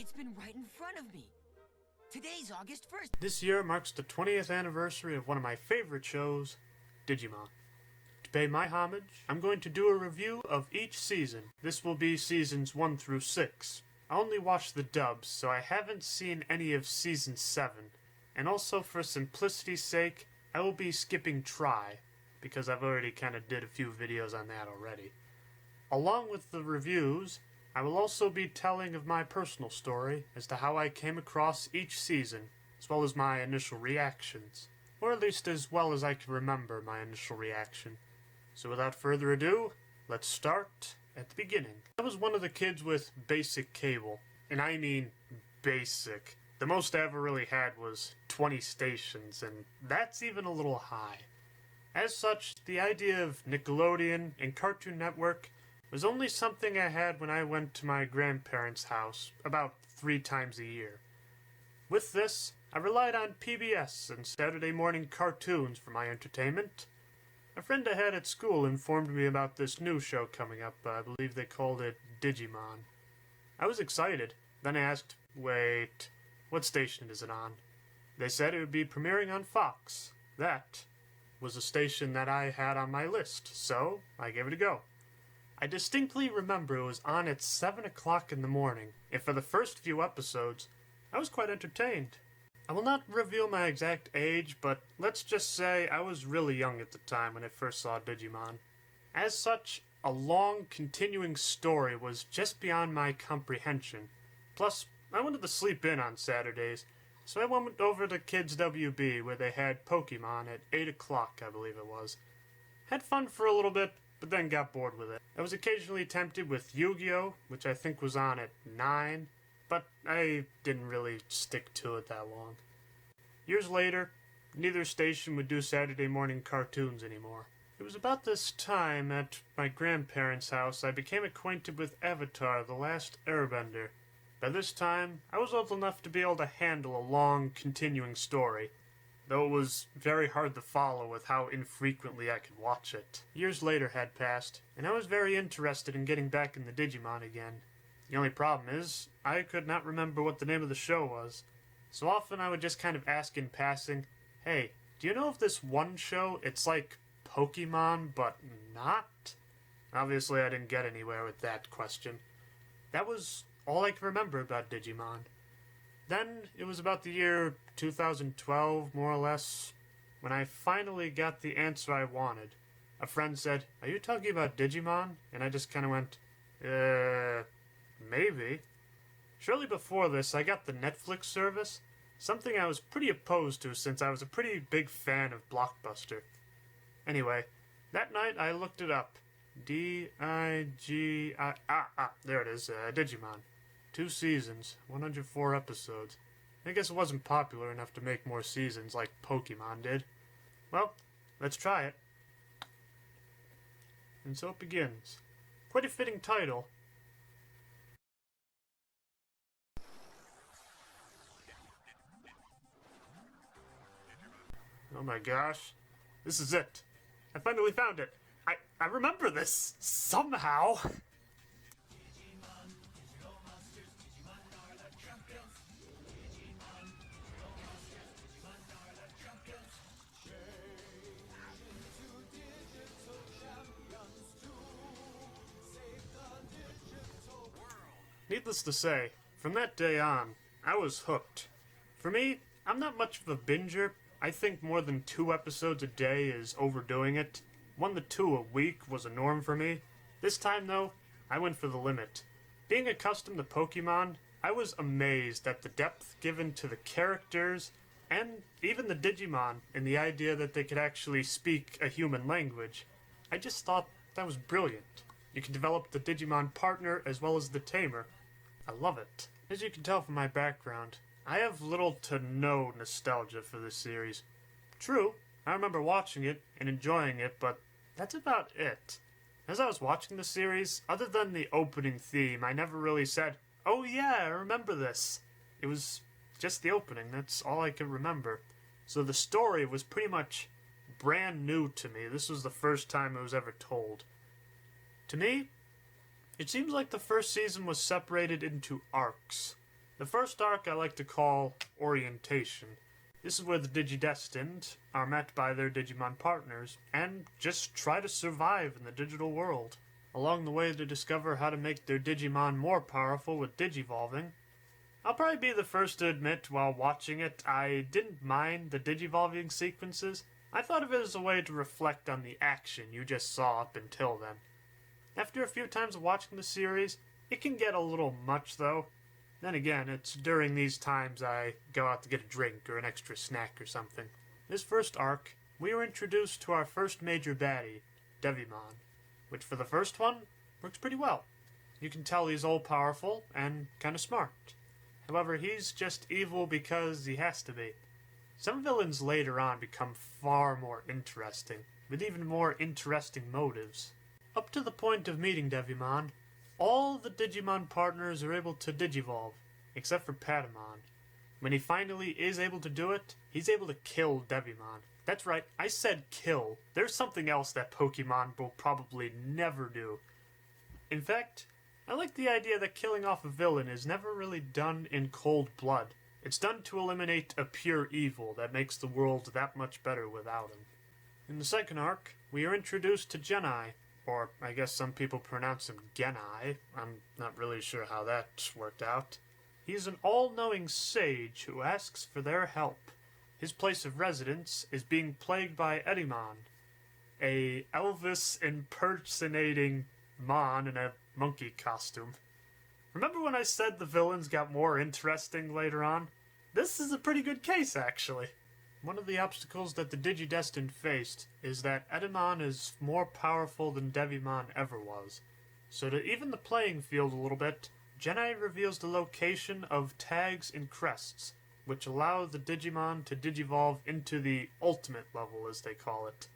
It's been right in front of me. Today's August 1st. This year marks the 20th anniversary of one of my favorite shows, Digimon. To pay my homage, I'm going to do a review of each season. This will be seasons 1 through 6. I only watched the dubs, so I haven't seen any of season 7. And also, for simplicity's sake, I will be skipping Try, because I've already kind of did a few videos on that already. Along with the reviews, I will also be telling of my personal story as to how I came across each season, as well as my initial reactions. Or at least as well as I can remember my initial reaction. So without further ado, let's start at the beginning. I was one of the kids with basic cable, and I mean basic. The most I ever really had was 20 stations, and that's even a little high. As such, the idea of Nickelodeon and Cartoon Network was only something I had when I went to my grandparents' house about 3 times a year. With this, I relied on PBS and Saturday morning cartoons for my entertainment. A friend I had at school informed me about this new show coming up. I believe they called it Digimon. I was excited. Then I asked, wait, what station is it on? They said it would be premiering on Fox. That was a station that I had on my list, so I gave it a go. I distinctly remember it was on at 7 o'clock in the morning, and for the first few episodes, I was quite entertained. I will not reveal my exact age, but let's just say I was really young at the time when I first saw Digimon. As such, a long, continuing story was just beyond my comprehension. Plus, I wanted to sleep in on Saturdays, so I went over to Kids WB where they had Pokemon at 8 o'clock, I believe it was. Had fun for a little bit, but then got bored with it. I was occasionally tempted with Yu-Gi-Oh!, which I think was on at 9, but I didn't really stick to it that long. Years later, neither station would do Saturday morning cartoons anymore. It was about this time at my grandparents' house I became acquainted with Avatar: The Last Airbender. By this time, I was old enough to be able to handle a long, continuing story, though it was very hard to follow with how infrequently I could watch it. Years later had passed, and I was very interested in getting back in the Digimon again. The only problem is, I could not remember what the name of the show was. So often I would just kind of ask in passing, hey, do you know of this one show? It's like Pokemon, but not? Obviously I didn't get anywhere with that question. That was all I can remember about Digimon. Then, it was about the year 2012, more or less, when I finally got the answer I wanted. A friend said, "Are you talking about Digimon?" And I just kind of went, maybe. Shortly before this, I got the Netflix service, something I was pretty opposed to since I was a pretty big fan of Blockbuster. Anyway, that night I looked it up. D-I-G-I... there it is, Digimon. 2 seasons, 104 episodes. I guess it wasn't popular enough to make more seasons like Pokemon did. Well, let's try it. And so it begins. Quite a fitting title. Oh my gosh. This is it. I finally found it. I remember this somehow. Needless to say, from that day on, I was hooked. For me, I'm not much of a binger. I think more than 2 episodes a day is overdoing it. 1 to 2 a week was a norm for me. This time, though, I went for the limit. Being accustomed to Pokemon, I was amazed at the depth given to the characters and even the Digimon and the idea that they could actually speak a human language. I just thought that was brilliant. You can develop the Digimon partner as well as the tamer. I love it. As you can tell from my background, I have little to no nostalgia for this series. True, I remember watching it and enjoying it, but that's about it. As I was watching the series, other than the opening theme, I never really said, "Oh yeah, I remember this." It was just the opening, that's all I could remember. So the story was pretty much brand new to me. This was the first time it was ever told. To me, it seems like the first season was separated into arcs. The first arc I like to call Orientation. This is where the Digidestined are met by their Digimon partners and just try to survive in the digital world. Along the way, they discover how to make their Digimon more powerful with digivolving. I'll probably be the first to admit while watching it, I didn't mind the digivolving sequences. I thought of it as a way to reflect on the action you just saw up until then. After a few times of watching the series, it can get a little much though. Then again, it's during these times I go out to get a drink or an extra snack or something. This first arc, we were introduced to our first major baddie, Devimon, which for the first one, works pretty well. You can tell he's all-powerful and kinda smart. However, he's just evil because he has to be. Some villains later on become far more interesting, with even more interesting motives. Up to the point of meeting Devimon, all the Digimon partners are able to digivolve, except for Patamon. When he finally is able to do it, he's able to kill Devimon. That's right, I said kill. There's something else that Pokemon will probably never do. In fact, I like the idea that killing off a villain is never really done in cold blood. It's done to eliminate a pure evil that makes the world that much better without him. In the second arc, we are introduced to Genai, or I guess some people pronounce him Genai. I'm not really sure how that worked out. He's an all-knowing sage who asks for their help. His place of residence is being plagued by Etemon, a Elvis impersonating Mon in a monkey costume. Remember when I said the villains got more interesting later on? This is a pretty good case, actually. One of the obstacles that the Digidestined faced is that Etemon is more powerful than Devimon ever was. So to even the playing field a little bit, Genai reveals the location of tags and crests, which allow the Digimon to digivolve into the ultimate level, as they call it.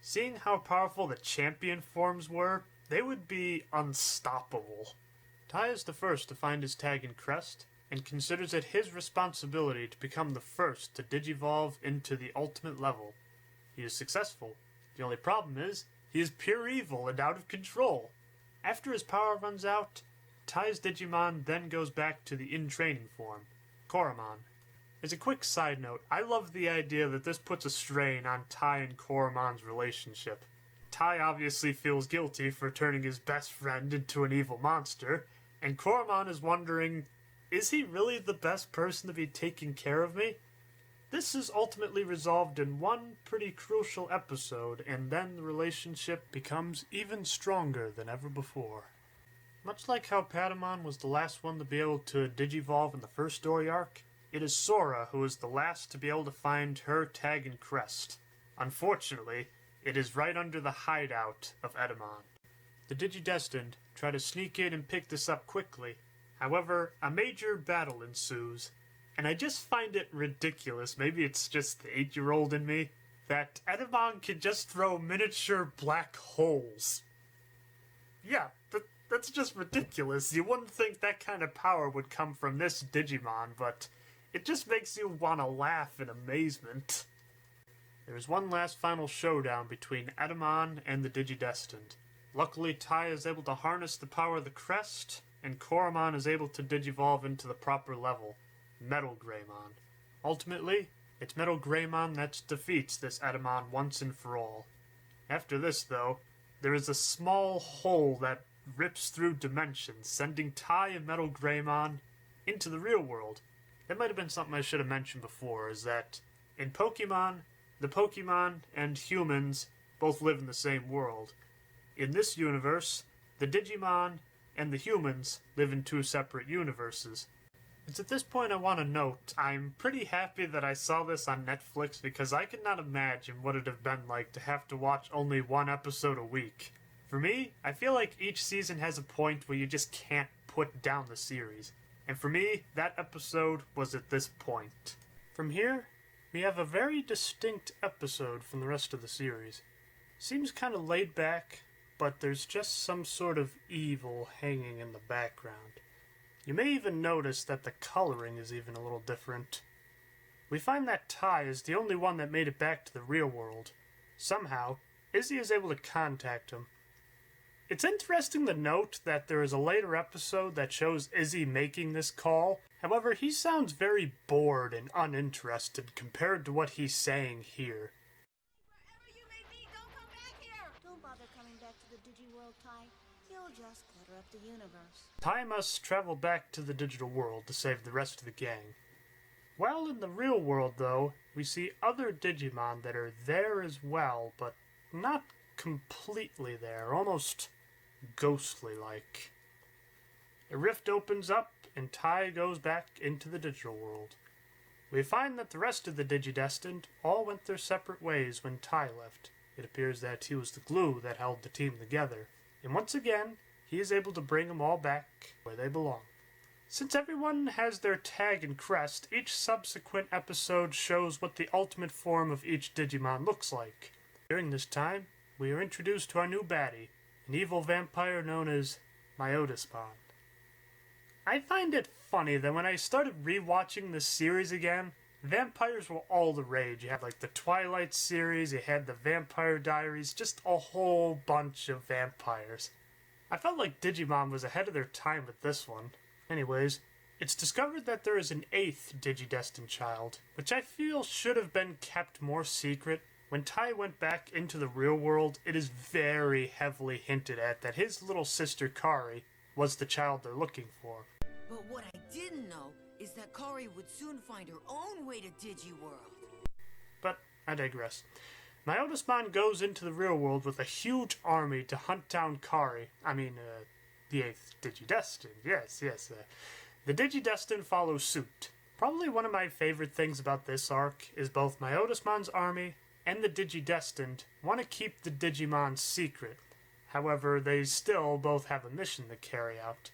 Seeing how powerful the champion forms were, they would be unstoppable. Tai is the first to find his tag and crest, and considers it his responsibility to become the first to digivolve into the ultimate level. He is successful. The only problem is, he is pure evil and out of control. After his power runs out, Tai's Digimon then goes back to the in-training form, Koromon. As a quick side note, I love the idea that this puts a strain on Tai and Koromon's relationship. Tai obviously feels guilty for turning his best friend into an evil monster, and Koromon is wondering, is he really the best person to be taking care of me? This is ultimately resolved in one pretty crucial episode, and then the relationship becomes even stronger than ever before. Much like how Patamon was the last one to be able to digivolve in the first story arc, it is Sora who is the last to be able to find her tag and crest. Unfortunately, it is right under the hideout of Etemon. The Digidestined try to sneak in and pick this up quickly. However, a major battle ensues, and I just find it ridiculous, maybe it's just the 8-year-old in me, that Etemon can just throw miniature black holes. Yeah, that's just ridiculous. You wouldn't think that kind of power would come from this Digimon, but it just makes you want to laugh in amazement. There is one last final showdown between Etemon and the Digidestined. Luckily, Tai is able to harness the power of the crest, and Koromon is able to digivolve into the proper level, Metal Greymon. Ultimately, it's Metal Greymon that defeats this Etemon once and for all. After this, though, there is a small hole that rips through dimensions, sending Tai and Metal Greymon into the real world. That might have been something I should have mentioned before, is that in Pokemon, the Pokemon and humans both live in the same world. In this universe, the Digimon and the humans live in two separate universes. It's at this point I want to note, I'm pretty happy that I saw this on Netflix because I could not imagine what it'd have been like to have to watch only one episode a week. For me, I feel like each season has a point where you just can't put down the series. And for me, that episode was at this point. From here, we have a very distinct episode from the rest of the series. Seems kind of laid back, but there's just some sort of evil hanging in the background. You may even notice that the coloring is even a little different. We find that Tai is the only one that made it back to the real world. Somehow, Izzy is able to contact him. It's interesting to note that there is a later episode that shows Izzy making this call. However, he sounds very bored and uninterested compared to what he's saying here. Wherever you may be, don't come back here! Don't bother coming back to the Digiworld, Ty. You'll just clutter up the universe. Ty must travel back to the digital world to save the rest of the gang. While in the real world, though, we see other Digimon that are there as well, but not completely there, almost ghostly-like. A rift opens up, and Ty goes back into the digital world. We find that the rest of the Digidestined all went their separate ways when Ty left. It appears that he was the glue that held the team together, and once again, he is able to bring them all back where they belong. Since everyone has their tag and crest, each subsequent episode shows what the ultimate form of each Digimon looks like. During this time, we are introduced to our new baddie, an evil vampire known as Myotismon. I find it funny that when I started rewatching this series again, vampires were all the rage. You had like the Twilight series, you had the Vampire Diaries, just a whole bunch of vampires. I felt like Digimon was ahead of their time with this one. Anyways, it's discovered that there is an 8th Digidestined child, which I feel should have been kept more secret. When Ty went back into the real world, it is very heavily hinted at that his little sister Kari was the child they're looking for. But what I didn't know is that Kari would soon find her own way to Digiworld. But I digress. Myotismon goes into the real world with a huge army to hunt down Kari. The 8th Digidestined. Yes. The Digidestined follow suit. Probably one of my favorite things about this arc is both Myotismon's army and the Digidestined want to keep the Digimon secret. However, they still both have a mission to carry out.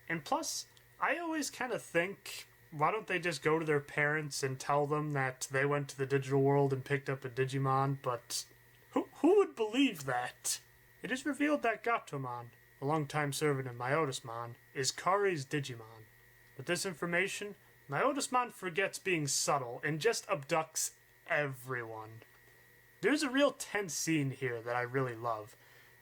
And plus, I always kind of think, why don't they just go to their parents and tell them that they went to the digital world and picked up a Digimon? But who would believe that? It is revealed that Gatomon, a longtime servant of Myotismon, is Kari's Digimon. With this information, Myotismon forgets being subtle and just abducts everyone. There's a real tense scene here that I really love.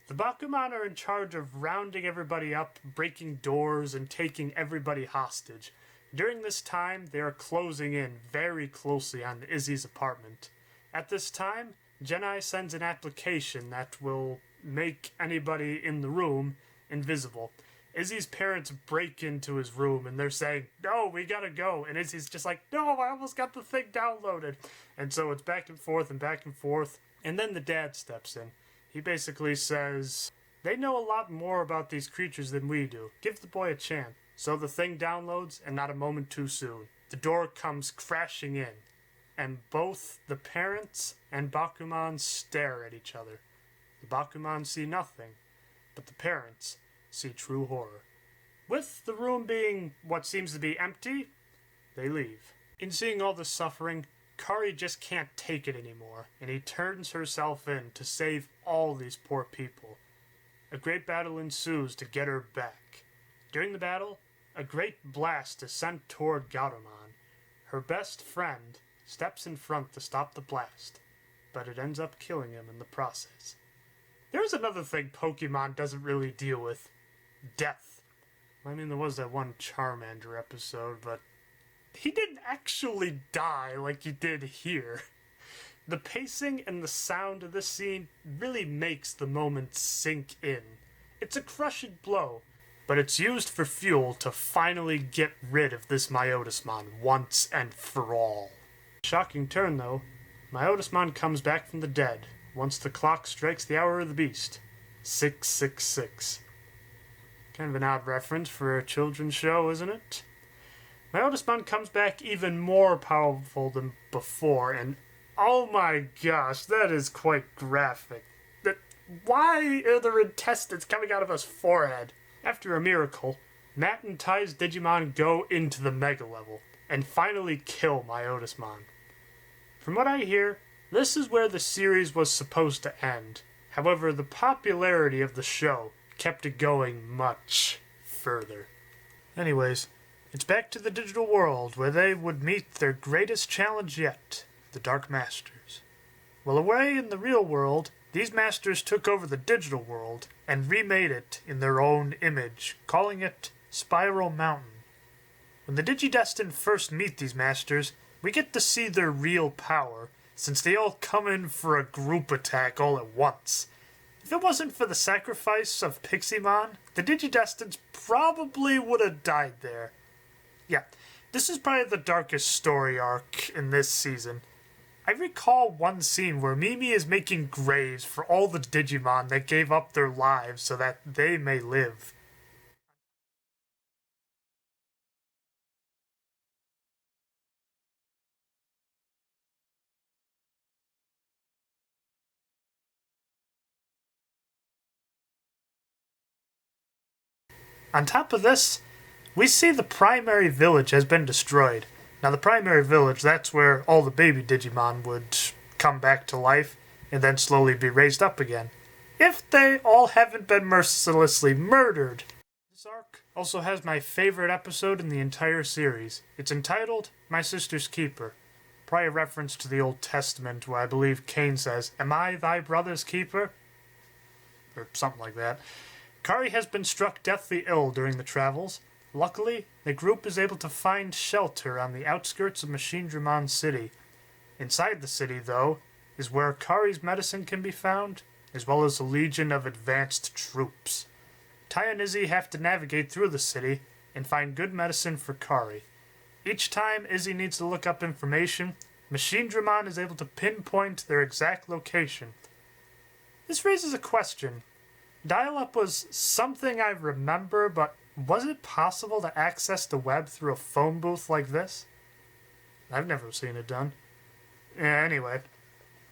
The Bakumon are in charge of rounding everybody up, breaking doors, and taking everybody hostage. During this time, they are closing in very closely on Izzy's apartment. At this time, Genai sends an application that will make anybody in the room invisible. Izzy's parents break into his room and they're saying, "No, we gotta go." And Izzy's just like, "No, I almost got the thing downloaded." And so it's back and forth and back and forth. And then the dad steps in. He basically says, "They know a lot more about these creatures than we do. Give the boy a chance." So the thing downloads, and not a moment too soon, the door comes crashing in. And both the parents and Bakumon stare at each other. The Bakumon see nothing, but the parents see true horror. With the room being what seems to be empty, they leave. In seeing all the suffering, Kari just can't take it anymore, and he turns herself in to save all these poor people. A great battle ensues to get her back. During the battle, a great blast is sent toward Gatomon. Her best friend steps in front to stop the blast, but it ends up killing him in the process. There's another thing Pokemon doesn't really deal with. Death. There was that one Charmander episode, but he didn't actually die like he did here. The pacing and the sound of this scene really makes the moment sink in. It's a crushing blow, but it's used for fuel to finally get rid of this Myotismon once and for all. Shocking turn though, Myotismon comes back from the dead once the clock strikes the hour of the beast. 666. Kind of an odd reference for a children's show, isn't it? Myotismon comes back even more powerful than before, and oh my gosh, that is quite graphic. Why are there intestines coming out of his forehead? After a miracle, Matt and Ty's Digimon go into the Mega level, and finally kill Myotismon. From what I hear, this is where the series was supposed to end. However, the popularity of the show kept it going much further. Anyways, it's back to the digital world where they would meet their greatest challenge yet, the Dark Masters. While away in the real world, these masters took over the digital world and remade it in their own image, calling it Spiral Mountain. When the Digidestined first meet these masters, we get to see their real power, since they all come in for a group attack all at once. If it wasn't for the sacrifice of Piximon, the Digidestins probably would have died there. Yeah, this is probably the darkest story arc in this season. I recall one scene where Mimi is making graves for all the Digimon that gave up their lives so that they may live. On top of this, we see the primary village has been destroyed. Now the primary village, that's where all the baby Digimon would come back to life and then slowly be raised up again. If they all haven't been mercilessly murdered. This arc also has my favorite episode in the entire series. It's entitled My Sister's Keeper. Probably a reference to the Old Testament where I believe Cain says, "Am I thy brother's keeper?" Or something like that. Kari has been struck deathly ill during the travels. Luckily, the group is able to find shelter on the outskirts of Machine-Dramon City. Inside the city, though, is where Kari's medicine can be found, as well as a legion of advanced troops. Tai and Izzy have to navigate through the city and find good medicine for Kari. Each time Izzy needs to look up information, Machine-Dramon is able to pinpoint their exact location. This raises a question. Dial-up was something I remember, but was it possible to access the web through a phone booth like this? I've never seen it done. Anyway,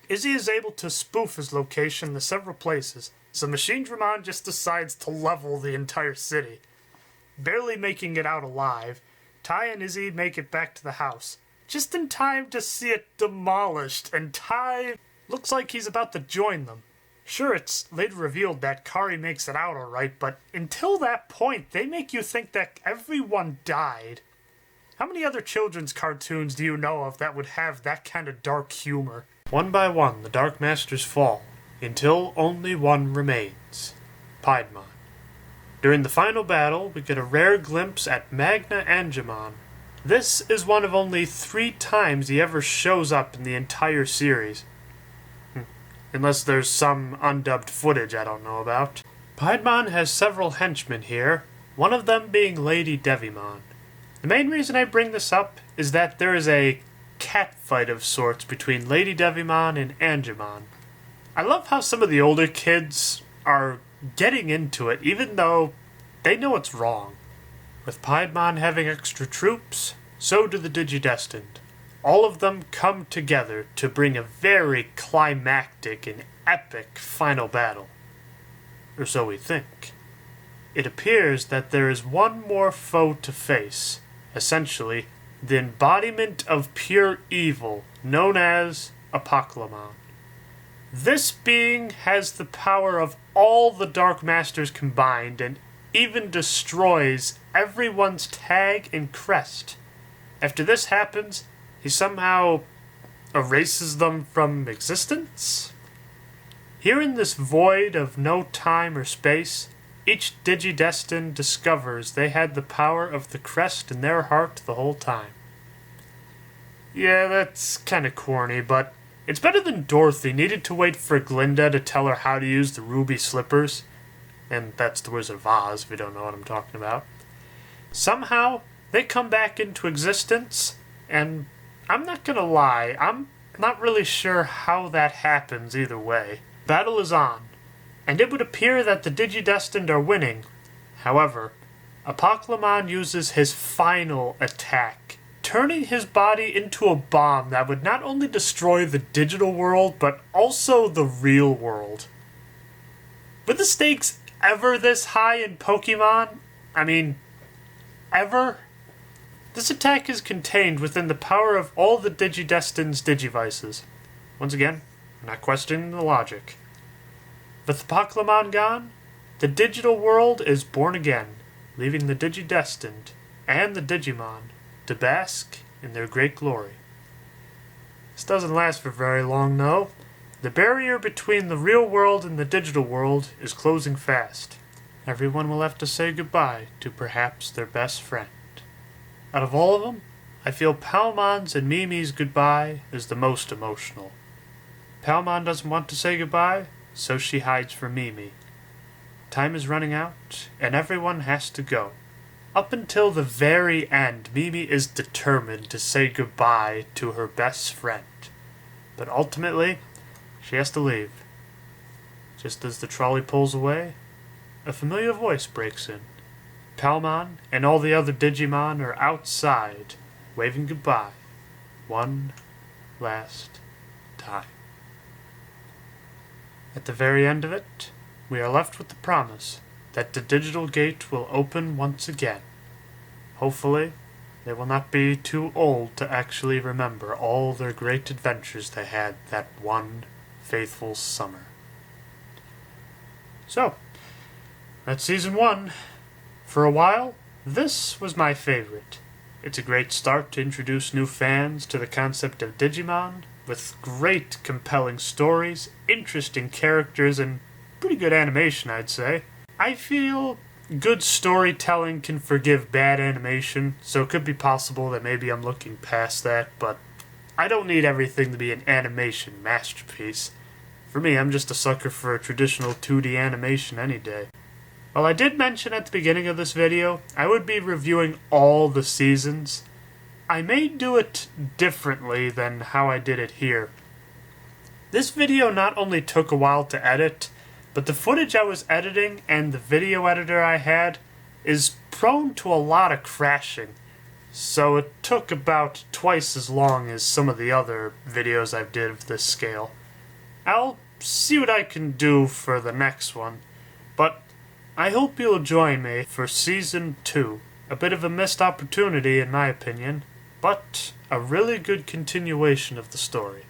Izzy is able to spoof his location to several places, so Machine-Dramon just decides to level the entire city. Barely making it out alive, Tai and Izzy make it back to the house, just in time to see it demolished, and Tai looks like he's about to join them. Sure, it's later revealed that Kari makes it out alright, but until that point, they make you think that everyone died. How many other children's cartoons do you know of that would have that kind of dark humor? One by one, the Dark Masters fall, until only one remains. Piedmon. During the final battle, we get a rare glimpse at Magna Angemon. This is one of only 3 times he ever shows up in the entire series. Unless there's some undubbed footage I don't know about. Piedmon has several henchmen here, one of them being Lady Devimon. The main reason I bring this up is that there is a catfight of sorts between Lady Devimon and Angemon. I love how some of the older kids are getting into it, even though they know it's wrong. With Piedmon having extra troops, so do the Digidestined. All of them come together to bring a very climactic and epic final battle. Or so we think. It appears that there is one more foe to face, essentially the embodiment of pure evil, known as Apocalymon. This being has the power of all the Dark Masters combined and even destroys everyone's tag and crest. After this happens, he somehow erases them from existence? Here in this void of no time or space, each Digidestined discovers they had the power of the crest in their heart the whole time. Yeah, that's kinda corny, but it's better than Dorothy needed to wait for Glinda to tell her how to use the ruby slippers. And that's the Wizard of Oz, if you don't know what I'm talking about. Somehow, they come back into existence, and I'm not gonna lie, I'm not really sure how that happens either way. Battle is on, and it would appear that the Digidestined are winning. However, Apocalymon uses his final attack, turning his body into a bomb that would not only destroy the digital world, but also the real world. Were the stakes ever this high in Pokemon? I mean, ever? This attack is contained within the power of all the Digidestined's Digivices. Once again, I'm not questioning the logic. With Apocalymon gone, the digital world is born again, leaving the Digidestined and the Digimon to bask in their great glory. This doesn't last for very long, though. The barrier between the real world and the digital world is closing fast. Everyone will have to say goodbye to perhaps their best friend. Out of all of them, I feel Palmon's and Mimi's goodbye is the most emotional. Palmon doesn't want to say goodbye, so she hides from Mimi. Time is running out, and everyone has to go. Up until the very end, Mimi is determined to say goodbye to her best friend. But ultimately, she has to leave. Just as the trolley pulls away, a familiar voice breaks in. Palmon and all the other Digimon are outside, waving goodbye, one last time. At the very end of it, we are left with the promise that the digital gate will open once again. Hopefully, they will not be too old to actually remember all their great adventures they had that one faithful summer. So, that's season 1. For a while, this was my favorite. It's a great start to introduce new fans to the concept of Digimon, with great compelling stories, interesting characters, and pretty good animation, I'd say. I feel good storytelling can forgive bad animation, so it could be possible that maybe I'm looking past that, but I don't need everything to be an animation masterpiece. For me, I'm just a sucker for a traditional 2D animation any day. Well, I did mention at the beginning of this video, I would be reviewing all the seasons. I may do it differently than how I did it here. This video not only took a while to edit, but the footage I was editing and the video editor I had is prone to a lot of crashing. So it took about twice as long as some of the other videos I've did of this scale. I'll see what I can do for the next one, but I hope you'll join me for Season 2. A bit of a missed opportunity in my opinion, but a really good continuation of the story.